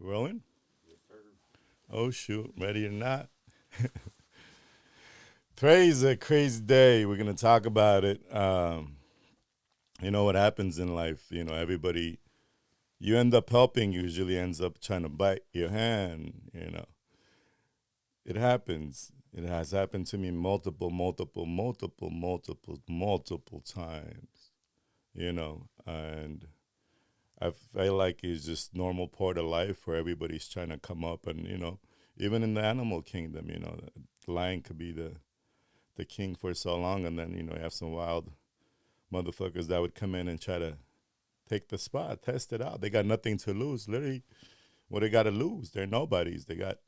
Rolling? Yes, sir. Oh shoot, ready or not? Today's a crazy day. We're gonna talk about it. You know what happens in life. Everybody you end up helping usually ends up trying to bite your hand. It happens. It has happened to me multiple times. And I feel like it's just normal part of life where everybody's trying to come up, and even in the animal kingdom, the lion could be the king for so long, and then you have some wild motherfuckers that would come in and try to take the spot, test it out. They got nothing to lose. Literally, what they got to lose? They're nobodies. They got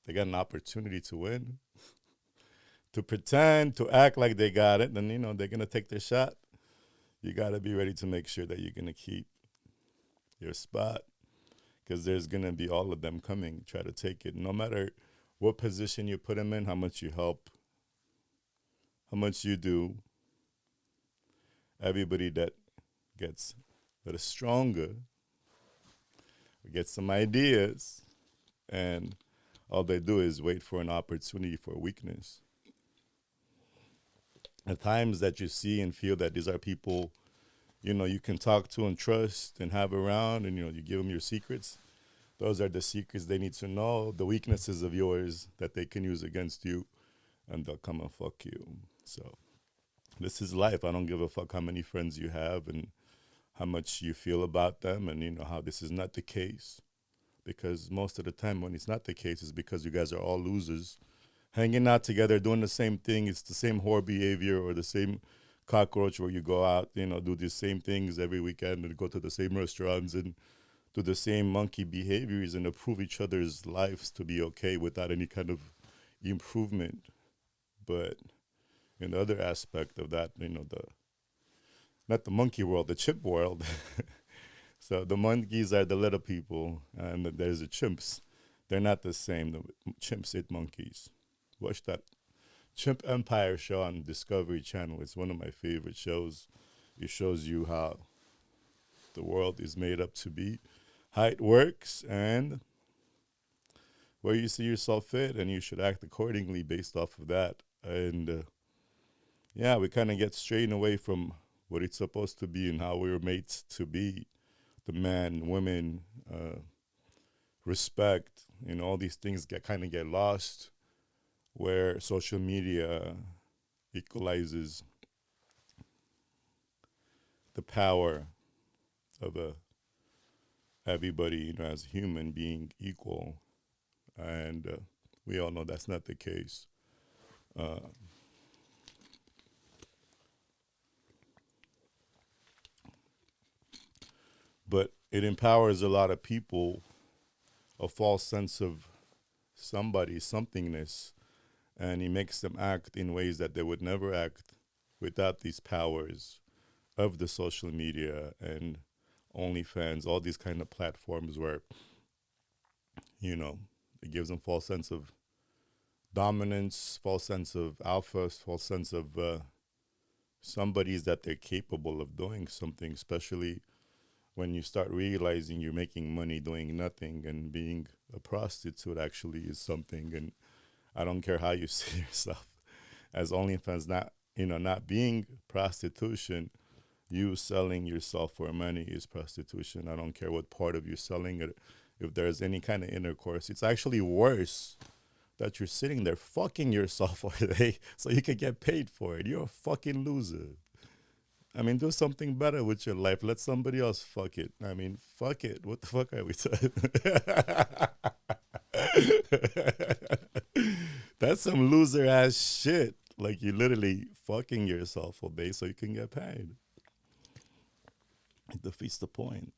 an opportunity to win, to pretend, to act like they got it. Then they're gonna take their shot. You got to be ready to make sure that you're gonna keep your spot, because there's gonna be all of them coming try to take it. No matter what position you put them in, how much you help, how much you do, everybody gets that is stronger gets some ideas, and all they do is wait for an opportunity for weakness. At times that you see and feel that these are people you can talk to and trust and have around, and you give them your secrets. Those are the secrets they need to know, the weaknesses of yours that they can use against you, and they'll come and fuck you. So this is life. I don't give a fuck how many friends you have and how much you feel about them, and how this is not the case. Because most of the time when it's not the case, it's because you guys are all losers, hanging out together, doing the same thing. It's the same whore behavior or the same cockroach where you go out, do the same things every weekend and go to the same restaurants and do the same monkey behaviors and approve each other's lives to be okay without any kind of improvement. But in the other aspect of that, the not the monkey world, the chimp world. So the monkeys are the little people, and there's the chimps. They're not the same. The chimps eat monkeys. Watch that Chimp Empire show on Discovery Channel. It's one of my favorite shows. It shows you how the world is made up to be, how it works, and where you see yourself fit, and you should act accordingly based off of that. And yeah, we kind of get straying away from what it's supposed to be and how we were made to be. The man, women, respect, all these things get lost where social media equalizes the power of everybody, as a human being equal, and we all know that's not the case. Uh, but it empowers a lot of people a false sense of somebody, somethingness, and he makes them act in ways that they would never act without these powers of the social media and OnlyFans, all these kind of platforms where you know it gives them false sense of dominance, false sense of alpha, false sense of somebody's that they're capable of doing something, especially when you start realizing you're making money doing nothing, and being a prostitute actually is something. And I don't care how you see yourself as OnlyFans, not being prostitution. You selling yourself for money is prostitution. I don't care what part of you selling it. If there's any kind of intercourse, it's actually worse that you're sitting there fucking yourself all day so you can get paid for it. You're a fucking loser. I mean, do something better with your life. Let somebody else fuck it. I mean, fuck it. What the fuck are we saying? That's some loser ass shit. Like you literally fucking yourself all day so you can get paid. It defeats the point.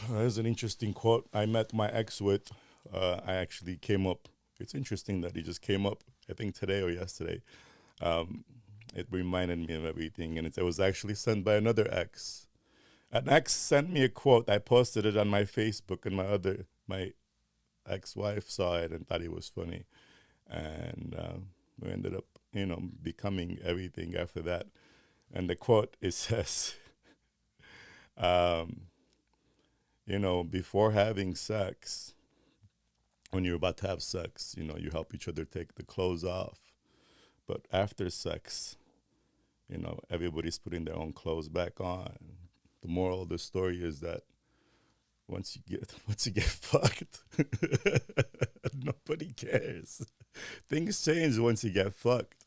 There's an interesting quote I met my ex with. I actually came up. It's interesting that he just came up, I think today or yesterday. Um, it reminded me of everything, and it was actually sent by another ex. An ex sent me a quote. I posted it on my Facebook, and my ex-wife saw it and thought it was funny, and we ended up, becoming everything after that. And the quote it says, um, before having sex, when you're about to have sex, you help each other take the clothes off. But after sex, everybody's putting their own clothes back on. The moral of the story is that once you get fucked, nobody cares. Things change once you get fucked.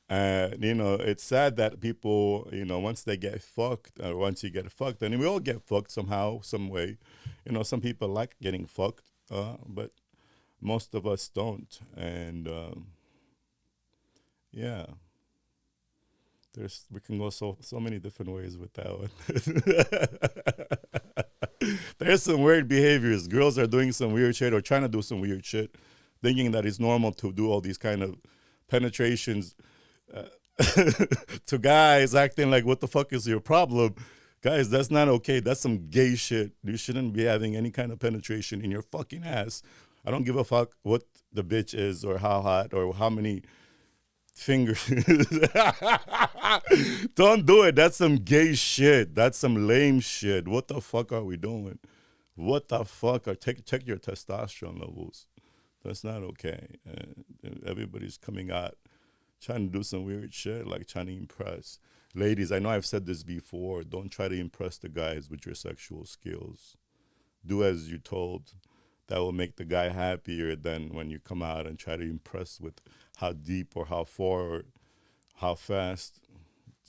And it's sad that people, once they get fucked, or once you get fucked, and we all get fucked somehow, some way. Some people like getting fucked, but most of us don't. And yeah, we can go so many different ways with that one. There's some weird behaviors. Girls are doing some weird shit or trying to do some weird shit, thinking that it's normal to do all these kind of penetrations uh, to guys, acting like, what the fuck is your problem? Guys, that's not okay. That's some gay shit. You shouldn't be having any kind of penetration in your fucking ass. I don't give a fuck what the bitch is or how hot or how many fingers. Don't do it. That's some gay shit. That's some lame shit. What the fuck are we doing? What the fuck? Check your testosterone levels. That's not okay. Everybody's coming out trying to do some weird shit, like trying to impress. Ladies, I know I've said this before. Don't try to impress the guys with your sexual skills. Do as you're told. That will make the guy happier than when you come out and try to impress with how deep or how far or how fast.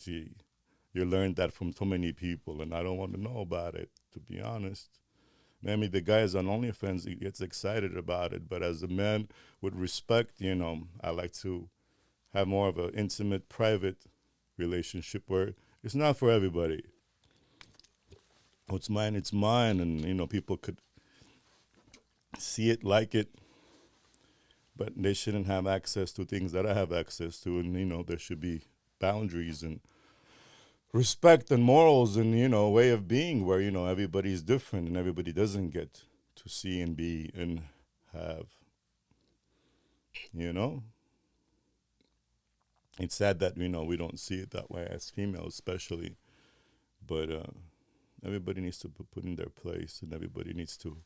Gee, you learned that from so many people, and I don't want to know about it, to be honest. Maybe the guys on OnlyFans, he gets excited about it, but as a man with respect, I like to have more of an intimate, private relationship where it's not for everybody. What's mine, it's mine, and people could see it, like it, but they shouldn't have access to things that I have access to, and there should be boundaries and respect and morals and way of being where everybody's different and everybody doesn't get to see and be and have. You know, it's sad that we don't see it that way as females, especially. But everybody needs to be put in their place, and everybody needs to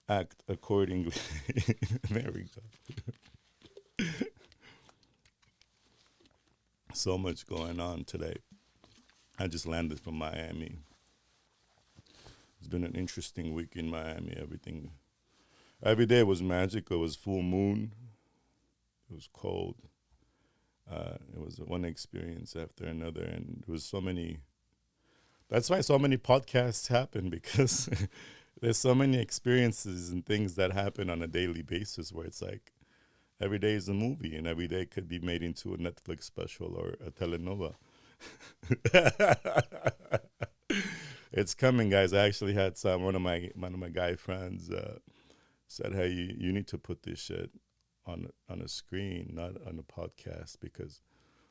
act accordingly. There we go. So much going on today. I just landed from Miami. It's been an interesting week in Miami. Every day was magical. It was full moon. It was cold. It was one experience after another, and there was so many. That's why so many podcasts happen, because there's so many experiences and things that happen on a daily basis where it's like every day is a movie, and every day could be made into a Netflix special or a telenovela. It's coming, guys. I actually had one of my guy friends said, "Hey, you need to put this shit on a screen, not on a podcast, because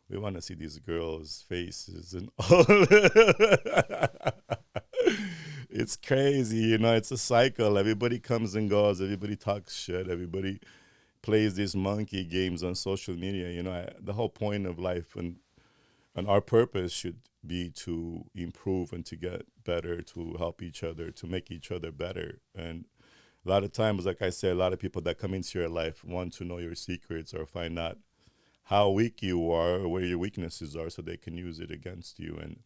we want to see these girls' faces and all." It's crazy, it's a cycle. Everybody comes and goes. Everybody talks shit. Everybody plays these monkey games on social media. The whole point of life and our purpose should be to improve and to get better, to help each other, to make each other better. And a lot of times, like I said, a lot of people that come into your life want to know your secrets or find out how weak you are or where your weaknesses are so they can use it against you. And,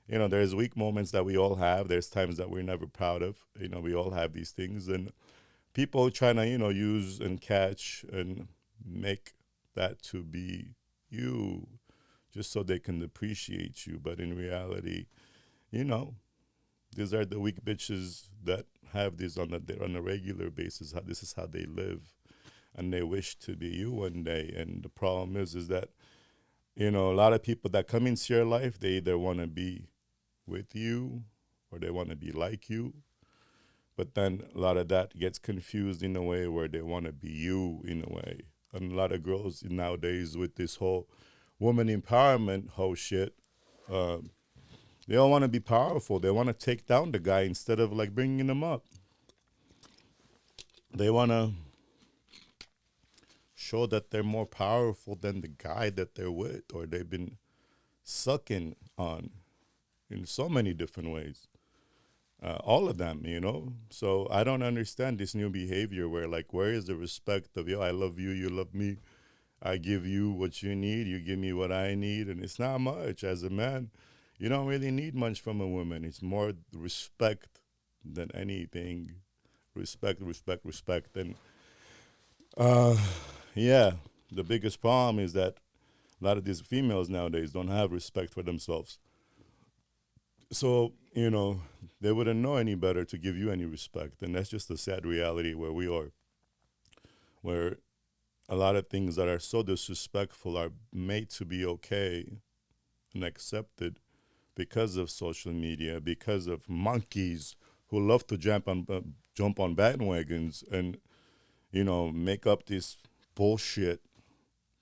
there's weak moments that we all have. There's times that we're never proud of. We all have these things. And people trying to, use and catch and make that to be you just so they can appreciate you. But in reality, these are the weak bitches that have this on a regular basis. This is how they live, and they wish to be you one day. And the problem is that a lot of people that come into your life, they either want to be with you or they want to be like you. But then a lot of that gets confused in a way where they want to be you in a way. And a lot of girls nowadays with this whole woman empowerment whole shit, they all want to be powerful. They want to take down the guy instead of like bringing him up. They want to show that they're more powerful than the guy that they're with or they've been sucking on in so many different ways. all of them, you know. So I don't understand this new behavior where, like, where is the respect of, yo, I love you, you love me, I give you what you need, you give me what I need, and it's not much. As a man, you don't really need much from a woman. It's more respect than anything. Respect, respect, respect. And uh, yeah, the biggest problem is that a lot of these females nowadays don't have respect for themselves. So, you know, they wouldn't know any better to give you any respect. And that's just a sad reality where we are, where a lot of things that are so disrespectful are made to be okay and accepted because of social media, because of monkeys who love to jump on bandwagons and, you know, make up these bullshit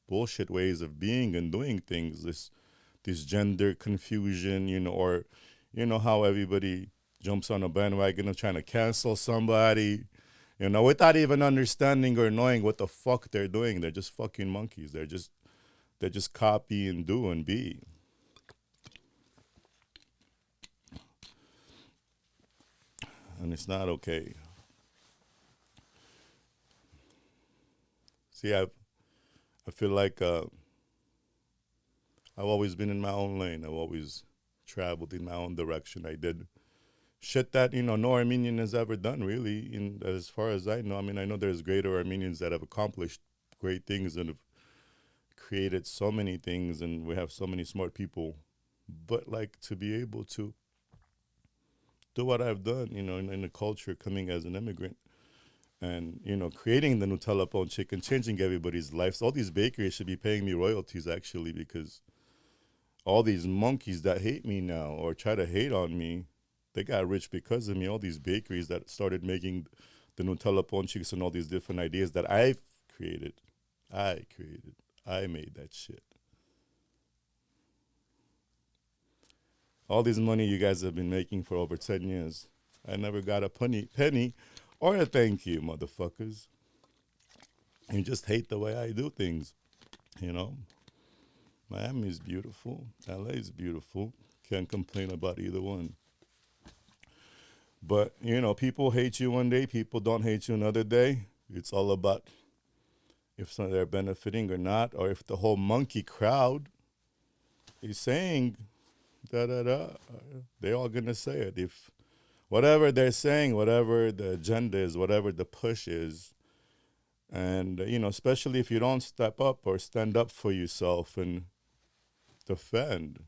ways of being and doing things. This gender confusion, you know, or you know how everybody jumps on a bandwagon of trying to cancel somebody, you know, without even understanding or knowing what the fuck they're doing. They're just fucking monkeys. They just copy and do and be. And it's not okay. See, I feel like I've always been in my own lane. I've always traveled in my own direction. I did shit that, you know, no Armenian has ever done, really. In as far as I know, I mean, I know there's greater Armenians that have accomplished great things and have created so many things, and we have so many smart people. But like to be able to do what I've done, you know, in the culture, coming as an immigrant, and you know, creating the Nutella Pone chicken, changing everybody's lives. All these bakeries should be paying me royalties actually, because all these monkeys that hate me now or try to hate on me, they got rich because of me. All these bakeries that started making the Nutella ponchis and all these different ideas that created. I created. I made that shit. All this money you guys have been making for over 10 years. I never got a penny or a thank you, motherfuckers. You just hate the way I do things, you know? Miami is beautiful. LA is beautiful. Can't complain about either one. But, you know, people hate you one day, people don't hate you another day. It's all about if they're benefiting or not, or if the whole monkey crowd is saying da da da, they're all gonna say it. If whatever they're saying, whatever the agenda is, whatever the push is, and you know, especially if you don't step up or stand up for yourself and defend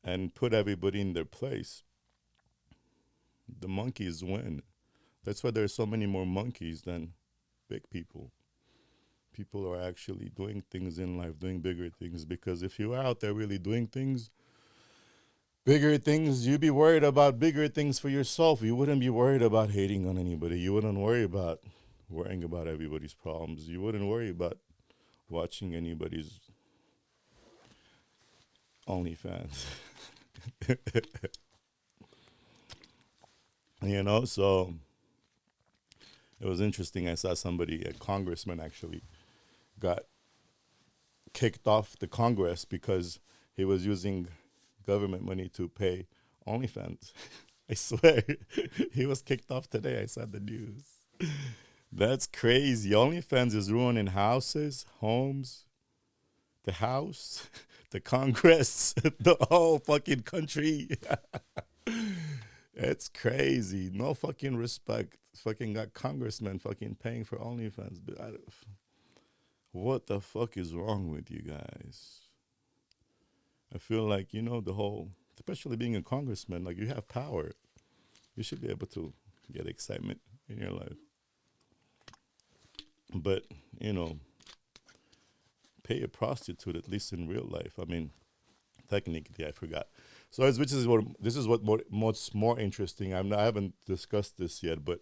and put everybody in their place, the monkeys win. That's why there's so many more monkeys than big people. People are actually doing things in life, doing bigger things. Because if you are out there really doing things, bigger things, you'd be worried about bigger things for yourself. You wouldn't be worried about hating on anybody. You wouldn't worry about worrying about everybody's problems. You wouldn't worry about watching anybody's OnlyFans. You know, so it was interesting. I saw somebody, a congressman actually, got kicked off the Congress because he was using government money to pay OnlyFans. I swear, he was kicked off today. I saw the news. That's crazy. OnlyFans is ruining houses, homes, the house, the Congress, the whole fucking country. It's crazy. No fucking respect. Fucking got congressmen fucking paying for OnlyFans. What the fuck is wrong with you guys? I feel like, you know, the whole, especially being a congressman, like you have power. You should be able to get excitement in your life. But, you know, pay a prostitute at least in real life. I mean, technically, I forgot. So this is what what's more interesting. I haven't discussed this yet, but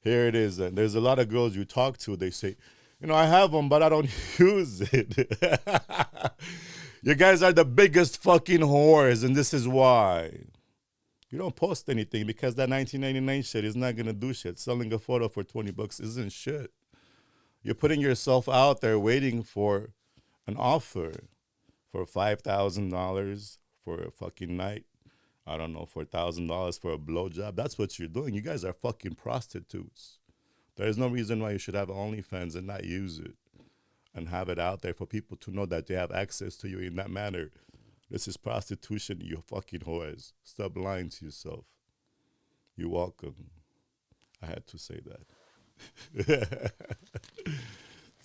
here it is. And there's a lot of girls you talk to. They say, you know, I have them, but I don't use it. You guys are the biggest fucking whores, and this is why. You don't post anything because that 1999 shit is not gonna do shit. Selling a photo for $20 isn't shit. You're putting yourself out there waiting for an offer for $5,000 for a fucking night, I don't know, for $1,000 for a blowjob. That's what you're doing. You guys are fucking prostitutes. There is no reason why you should have OnlyFans and not use it and have it out there for people to know that they have access to you in that manner. This is prostitution, you fucking whores. Stop lying to yourself. You're welcome. I had to say that.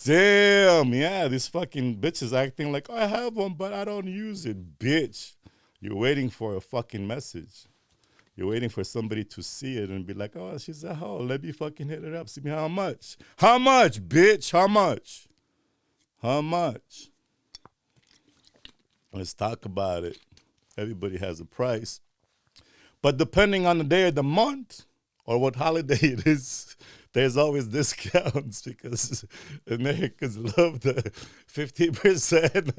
Damn, yeah, this fucking bitch is acting like, oh, I have one, but I don't use it, bitch. You're waiting for a fucking message. You're waiting for somebody to see it and be like, oh, she's a hoe. Let me fucking hit her up. See me how much? How much, bitch? How much? How much? Let's talk about it. Everybody has a price. But depending on the day of the month or what holiday it is, there's always discounts because Americans love the 50%.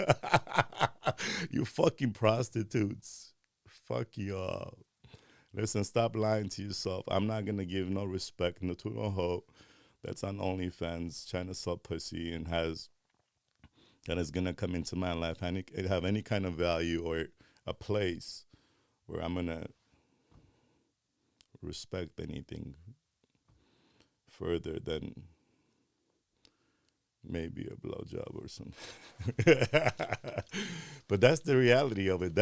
You fucking prostitutes. Fuck y'all. Listen, stop lying to yourself. I'm not going to give no respect to no hoe that's on OnlyFans trying to sell pussy and that is going to come into my life and it have any kind of value or a place where I'm going to respect anything further than maybe a blowjob or something. But that's the reality of it.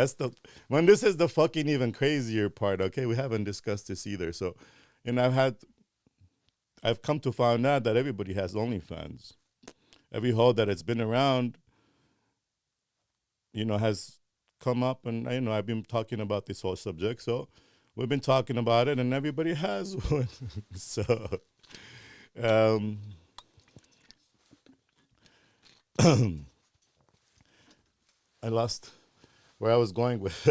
When this is the fucking even crazier part, okay? We haven't discussed this either. So, and I've come to find out that everybody has OnlyFans. Every hoe that has been around, has come up and, I've been talking about this whole subject. So we've been talking about it and everybody has one. So, I lost where I was going with.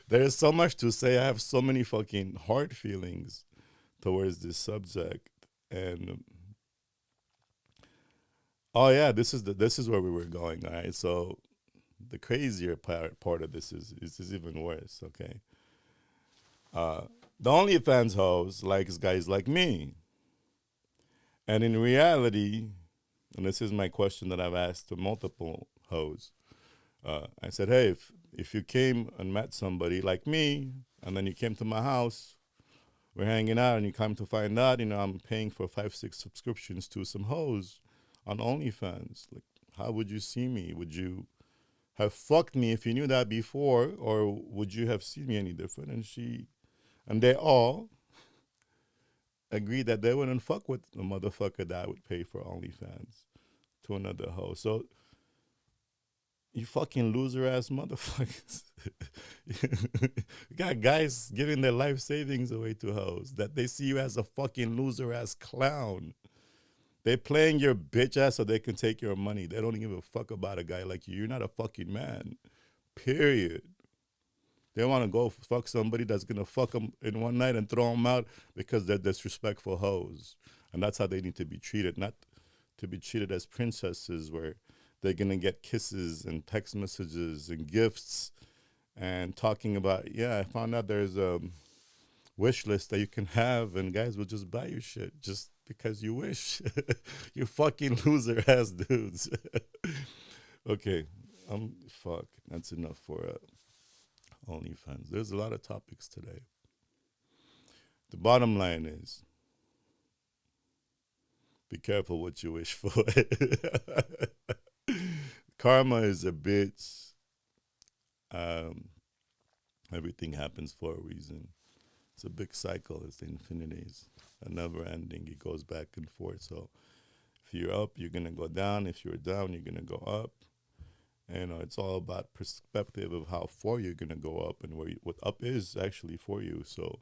There's so much to say. I have so many fucking hard feelings towards this subject. And oh yeah, this is where we were going. All right. So the crazier part of this is even worse. Okay. The OnlyFans hoes likes guys like me. And in reality, and this is my question that I've asked to multiple hoes, I said, hey, if you came and met somebody like me, and then you came to my house, we're hanging out, and you come to find out, I'm paying for 5-6 subscriptions to some hoes on OnlyFans. Like, how would you see me? Would you have fucked me if you knew that before, or would you have seen me any different? And they all agreed that they wouldn't fuck with the motherfucker that would pay for OnlyFans to another hoe. So, you fucking loser ass motherfuckers. You got guys giving their life savings away to hoes that they see you as a fucking loser ass clown. They playing your bitch ass so they can take your money. They don't give a fuck about a guy like you. You're not a fucking man. Period. They want to go fuck somebody that's going to fuck them in one night and throw them out because they're disrespectful hoes. And that's how they need to be treated, not to be treated as princesses where they're going to get kisses and text messages and gifts and talking about, yeah, I found out there's a wish list that you can have and guys will just buy you shit just because you wish. You fucking loser ass dudes. Okay, fuck. That's enough for OnlyFans. There's a lot of topics today. The bottom line is, be careful what you wish for. Karma is a bitch. Everything happens for a reason. It's a big cycle. It's the infinities, a never ending. It goes back and forth. So if you're up, you're going to go down. If you're down, you're going to go up. And it's all about perspective of how far you're going to go up and what up is actually for you. So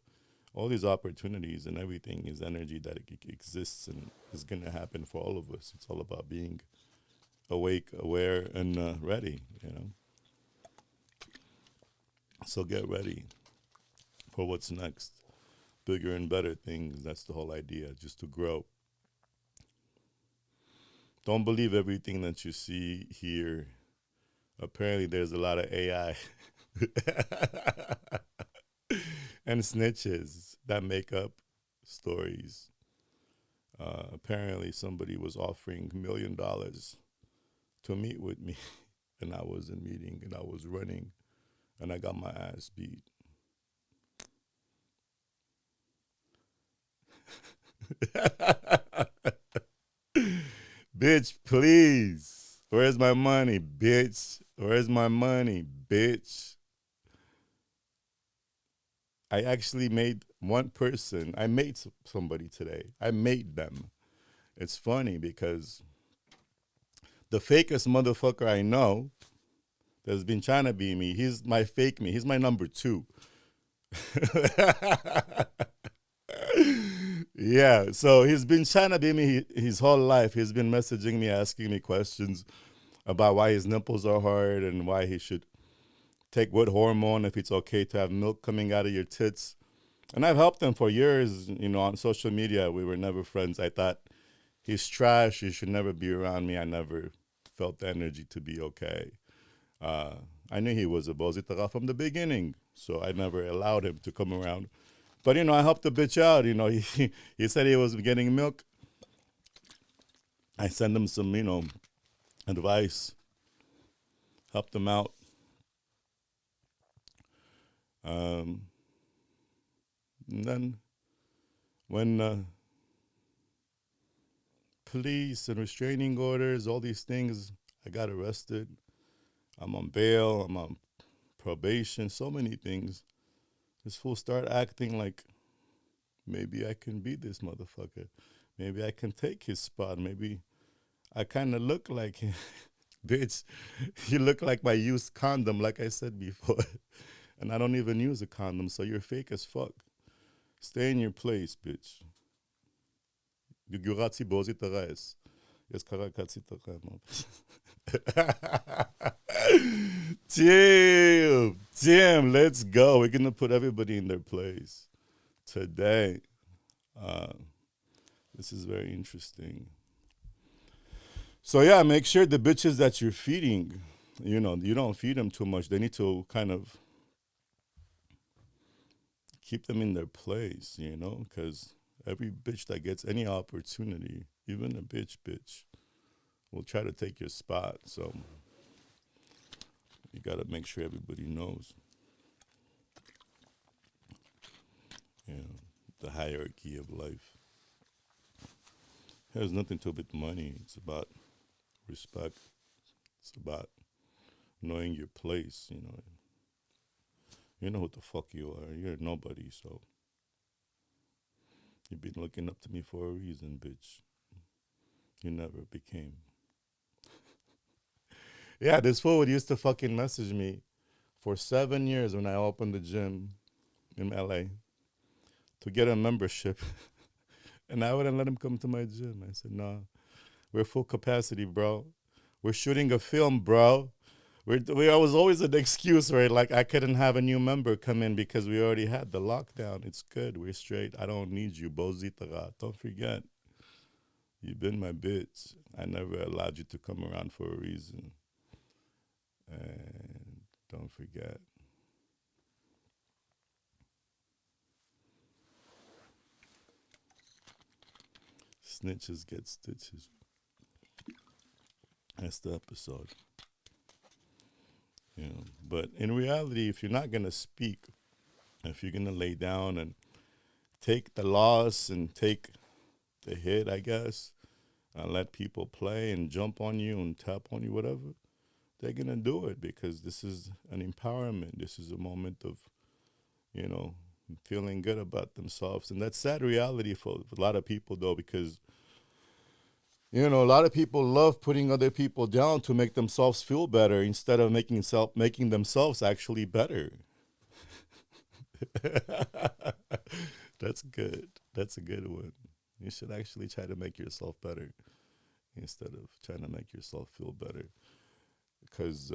all these opportunities and everything is energy that exists and is going to happen for all of us. It's all about being awake, aware, and ready, So get ready for what's next. Bigger and better things. That's the whole idea, just to grow. Don't believe everything that you see here. Apparently, there's a lot of AI and snitches that make up stories. Apparently, somebody was offering $1 million to meet with me. and I was in meeting and I was running and I got my ass beat. Bitch, please. Where's my money, bitch? Where's my money, bitch? I actually made one person. I made somebody today. I made them. It's funny because the fakest motherfucker I know that's been trying to be me, he's my fake me. He's my number two. Yeah, so he's been trying to be me his whole life. He's been messaging me, asking me questions about why his nipples are hard and why he should take what hormone, if it's okay to have milk coming out of your tits. And I've helped him for years, on social media. We were never friends. I thought he's trash. He should never be around me. I never felt the energy to be okay. Uh, I knew he was a bozitara from the beginning, so I never allowed him to come around. But, I helped the bitch out. He said he was getting milk. I sent him some, advice, helped him out. And then when police and restraining orders, all these things, I got arrested. I'm on bail. I'm on probation. So many things. This fool start acting like maybe I can be this motherfucker. Maybe I can take his spot. Maybe I kind of look like him. Bitch, you look like my used condom, like I said before. And I don't even use a condom, so you're fake as fuck. Stay in your place, bitch. Gurati bozi tarais. Yes, karakatsi takano. Damn, let's go. We're gonna put everybody in their place today. This is very interesting. So yeah, make sure the bitches that you're feeding, you don't feed them too much. They need to kind of keep them in their place, because every bitch that gets any opportunity, even a bitch, will try to take your spot. So you got to make sure everybody knows, the hierarchy of life. It has nothing to do with money. It's about respect. It's about knowing your place, You know who the fuck you are. You're a nobody, so you've been looking up to me for a reason, bitch. You never became. Yeah, this fool would used to fucking message me for 7 years when I opened the gym in LA to get a membership. And I wouldn't let him come to my gym. I said, nah, we're full capacity, bro. We're shooting a film, bro. We was always an excuse, right? Like I couldn't have a new member come in because we already had the lockdown. It's good. We're straight. I don't need you, bozitara. Don't forget. You've been my bitch. I never allowed you to come around for a reason. And don't forget. Snitches get stitches. That's the episode. But in reality, if you're not gonna speak, if you're gonna lay down and take the loss and take the hit, I guess, and let people play and jump on you and tap on you, whatever, they're gonna do it because this is an empowerment. This is a moment of, feeling good about themselves, and that's sad reality for a lot of people, though, because a lot of people love putting other people down to make themselves feel better instead of making themselves actually better. That's good. That's a good one. You should actually try to make yourself better instead of trying to make yourself feel better. Because,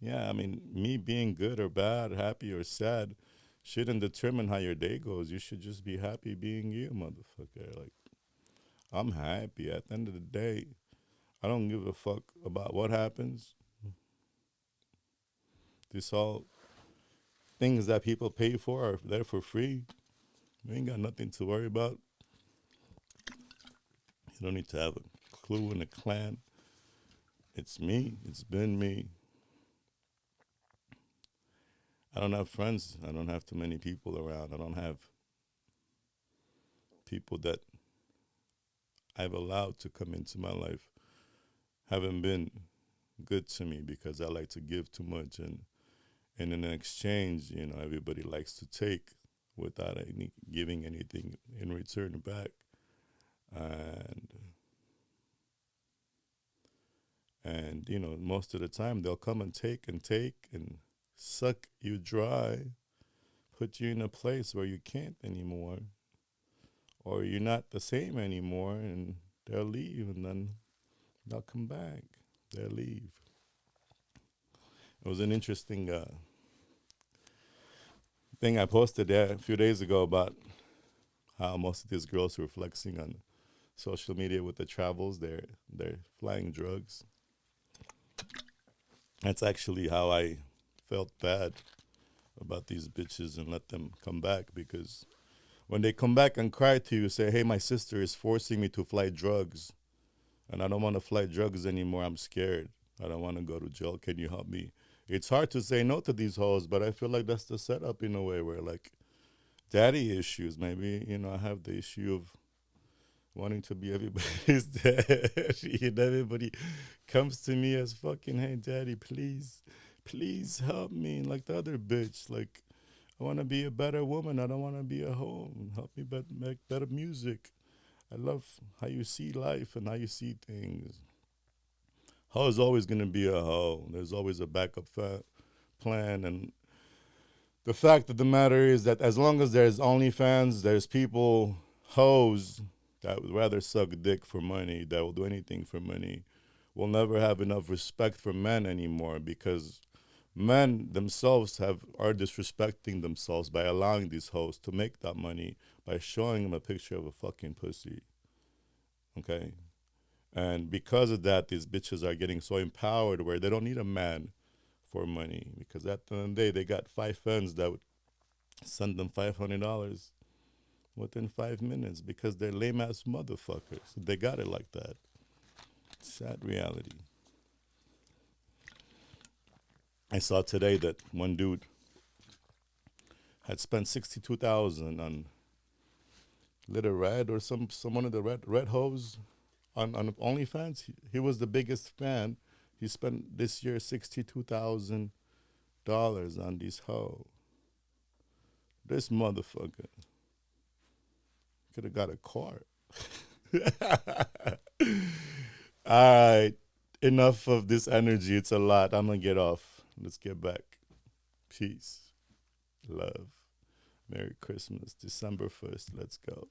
me being good or bad, happy or sad, shouldn't determine how your day goes. You should just be happy being you, motherfucker. Like, I'm happy. At the end of the day, I don't give a fuck about what happens. This all things that people pay for are there for free. We ain't got nothing to worry about. You don't need to have a clue in a clan. It's me. It's been me. I don't have friends. I don't have too many people around. I don't have people that I've allowed to come into my life haven't been good to me because I like to give too much, and in exchange, everybody likes to take without giving anything in return back. And most of the time they'll come and take and suck you dry, put you in a place where you can't anymore, or you're not the same anymore, and they'll leave, and then they'll come back. They'll leave. It was an interesting thing I posted there a few days ago about how most of these girls who are flexing on social media with the travels, they're flying drugs. That's actually how I felt bad about these bitches and let them come back, because when they come back and cry to you, say, hey, my sister is forcing me to fly drugs and I don't want to fly drugs anymore. I'm scared. I don't want to go to jail. Can you help me? It's hard to say no to these hoes, but I feel like that's the setup in a way where, like, daddy issues. Maybe, I have the issue of wanting to be everybody's daddy, and everybody comes to me as fucking, hey, daddy, please help me. Like the other bitch, like, I want to be a better woman. I don't want to be a hoe. Help me make better music. I love how you see life and how you see things. Hoe is always going to be a hoe. There's always a backup plan. And the fact of the matter is that as long as there's OnlyFans, there's people, hoes, that would rather suck dick for money, that will do anything for money, will never have enough respect for men anymore, because men themselves are disrespecting themselves by allowing these hoes to make that money by showing them a picture of a fucking pussy. Okay? And because of that, these bitches are getting so empowered where they don't need a man for money, because at the end of the day, they got 5 friends that would send them $500 within 5 minutes because they're lame ass motherfuckers. They got it like that. Sad reality. I saw today that one dude had spent $62,000 on Little Red or some one of the red hoes on OnlyFans. He was the biggest fan. He spent this year $62,000 on this hoe. This motherfucker could have got a car. All right, enough of this energy. It's a lot. I'm gonna get off. Let's get back. Peace, love, Merry Christmas, December 1st. Let's go.